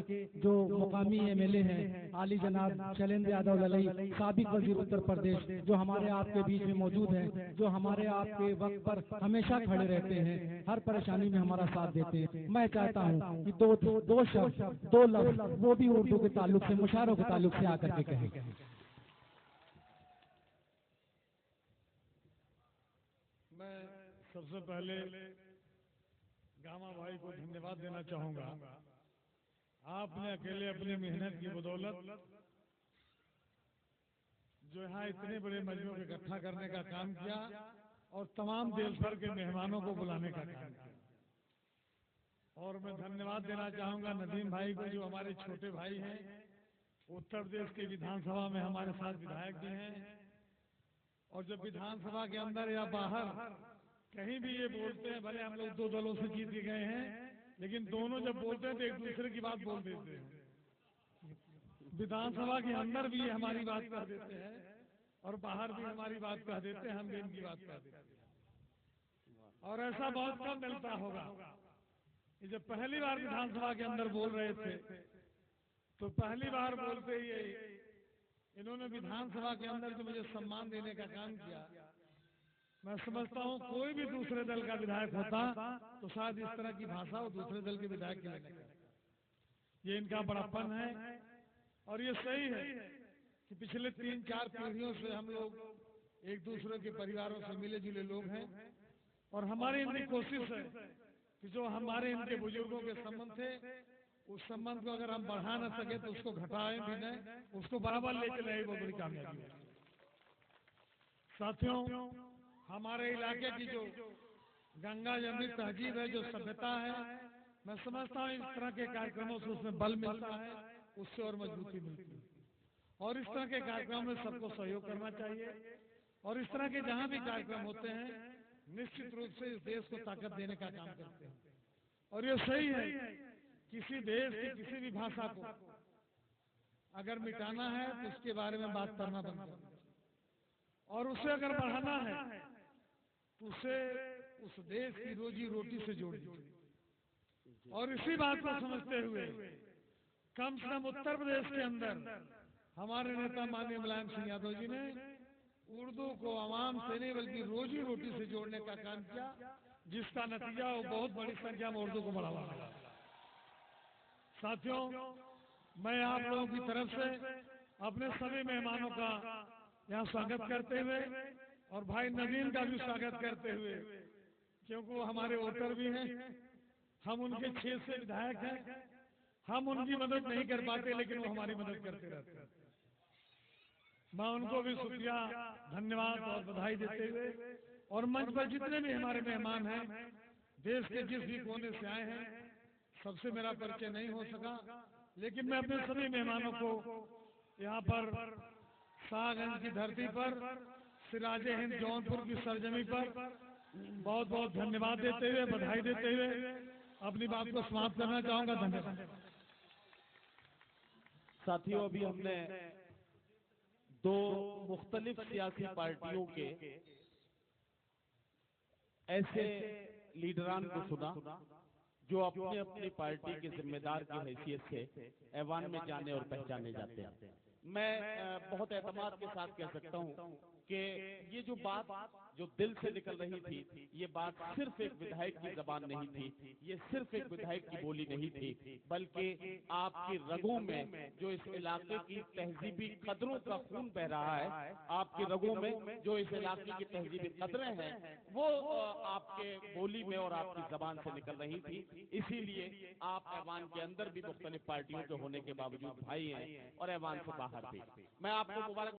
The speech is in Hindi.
के जो मुकामी एमएलए हैं आली जनाब शैलेंद्र यादव ललई, साबिक वजीर उत्तर प्रदेश, जो हमारे आपके बीच में मौजूद हैं, जो हमारे आपके वक्त पर हमेशा खड़े रहते हैं, हर परेशानी में हमारा साथ देते हैं। मैं चाहता हूँ कि दो शब्द, दो लफ्ज वो भी उर्दू के ताल्लुक से, मुशायरों के ताल्लुक से आकर के कहें। मैं सबसे पहले गामा भाई को धन्यवाद देना चाहूंगा। आपने अकेले अपनी मेहनत की बदौलत जो यहाँ इतने बड़े मजमू को इकट्ठा करने का काम किया और तमाम देश भर के मेहमानों को बुलाने का काम किया। और मैं धन्यवाद देना चाहूंगा नदीम भाई को, जो हमारे छोटे भाई हैं, उत्तर प्रदेश के विधानसभा में हमारे साथ विधायक भी हैं। और जब विधानसभा के अंदर या बाहर कहीं भी ये बोलते हैं, भले हम लोग दो दलों से जीत के गए हैं, लेकिन दोनों जब बोलते हैं तो एक दूसरे की बात बोल देते हैं। विधानसभा के अंदर भी ये हमारी बात कह देते हैं और बाहर भी हमारी बात कह देते हैं, हम भी इनकी बात कह देते हैं। और ऐसा बहुत कम मिलता होगा। ये जब पहली बार विधानसभा के अंदर बोल रहे थे तो पहली बार बोलते ही इन्होंने विधानसभा के अंदर जो मुझे सम्मान देने का काम किया, मैं समझता हूँ कोई भी दूसरे दल का विधायक होता तो शायद इस तरह की भाषा वो दूसरे दल के विधायक के लिए। ये इनका बड़प्पन है और ये सही है कि पिछले 3-4 पीढ़ियों से हम लोग एक दूसरे के परिवारों से मिले जुले लोग हैं। और हमारी इनकी कोशिश है कि जो हमारे इनके बुजुर्गों के संबंध थे, उस संबंध को अगर हम बढ़ा न सके तो उसको घटाएं भी नहीं, उसको बराबर ले चले, वो बड़ी कामयाबी है। साथियों, हमारे इलाके की जो गंगा जमुनी तहजीब है, जो सभ्यता है, मैं समझता हूँ इस तरह के कार्यक्रमों से उसमें बल मिलता है, उससे और मजबूती मिलती है। और इस तरह के कार्यक्रमों में सबको सहयोग करना चाहिए। और इस तरह के जहाँ भी कार्यक्रम होते हैं, निश्चित रूप से इस देश को ताकत देने का काम करते हैं। और ये सही है, किसी देश की किसी भी भाषा को अगर मिटाना है तो उसके बारे में बात करना बंद करना, और उसे अगर बढ़ाना है तो उसे उस देश की रोजी रोटी से जोड़ दीजिए। और इसी बात को समझते हुए कम से कम उत्तर प्रदेश के अंदर हमारे नेता माननीय मुलायम सिंह यादव जी ने उर्दू को आवाम से नहीं बल्कि रोजी रोटी से जोड़ने का काम किया, जिसका नतीजा वो बहुत बड़ी संख्या में उर्दू को बढ़ावा मिला। साथियों, मैं आप लोगों की तरफ से अपने सभी मेहमानों का यहाँ स्वागत करते हुए और भाई नदीम का भी स्वागत करते हुए, क्योंकि वो हमारे वोटर भी हैं, हम उनके 6 से विधायक हैं, हम उनकी मदद नहीं कर पाते लेकिन वो हमारी मदद करते रहते हैं। मैं उनको भी शुक्रिया, धन्यवाद और बधाई देते हुए, और मंच पर जितने भी हमारे मेहमान हैं, देश के जिस भी कोने से आए हैं, सबसे मेरा परिचय नहीं हो सका, लेकिन मैं अपने सभी मेहमानों को यहाँ पर शाहगंज की धरती पर, सिराजे हिंद जौनपुर की सरजमी पर बहुत बहुत धन्यवाद देते हुए, बधाई देते हुए अपनी बात को समाप्त करना चाहूंगा। धन्यवाद। साथियों, अभी हमने 2 मुख्तलिफ सियासी पार्टियों के ऐसे लीडरान को सुना जो अपनी अपनी पार्टी के जिम्मेदार की हैसियत से ऐवान में जाने और पहचाने जाते हैं। मैं बहुत एतमाद के साथ कह सकता हूं कि ये जो बात जो दिल से निकल रही थी, ये बात सिर्फ एक विधायक की जबान नहीं थी, ये सिर्फ एक विधायक की बोली नहीं थी, बल्कि आपकी रगों में जो इस इलाके की तहजीबी कदरों का खून बह रहा है, आपकी रगों में जो इस इलाके की तहजीबी कदरें हैं, वो आपके बोली में और आपकी जबान से निकल रही थी। इसीलिए आप ऐवान के अंदर भी मुख्तलिफ पार्टियों के होने के बावजूद भाई हैं और ऐवान से बाहर भी। मैं आपको मुबारक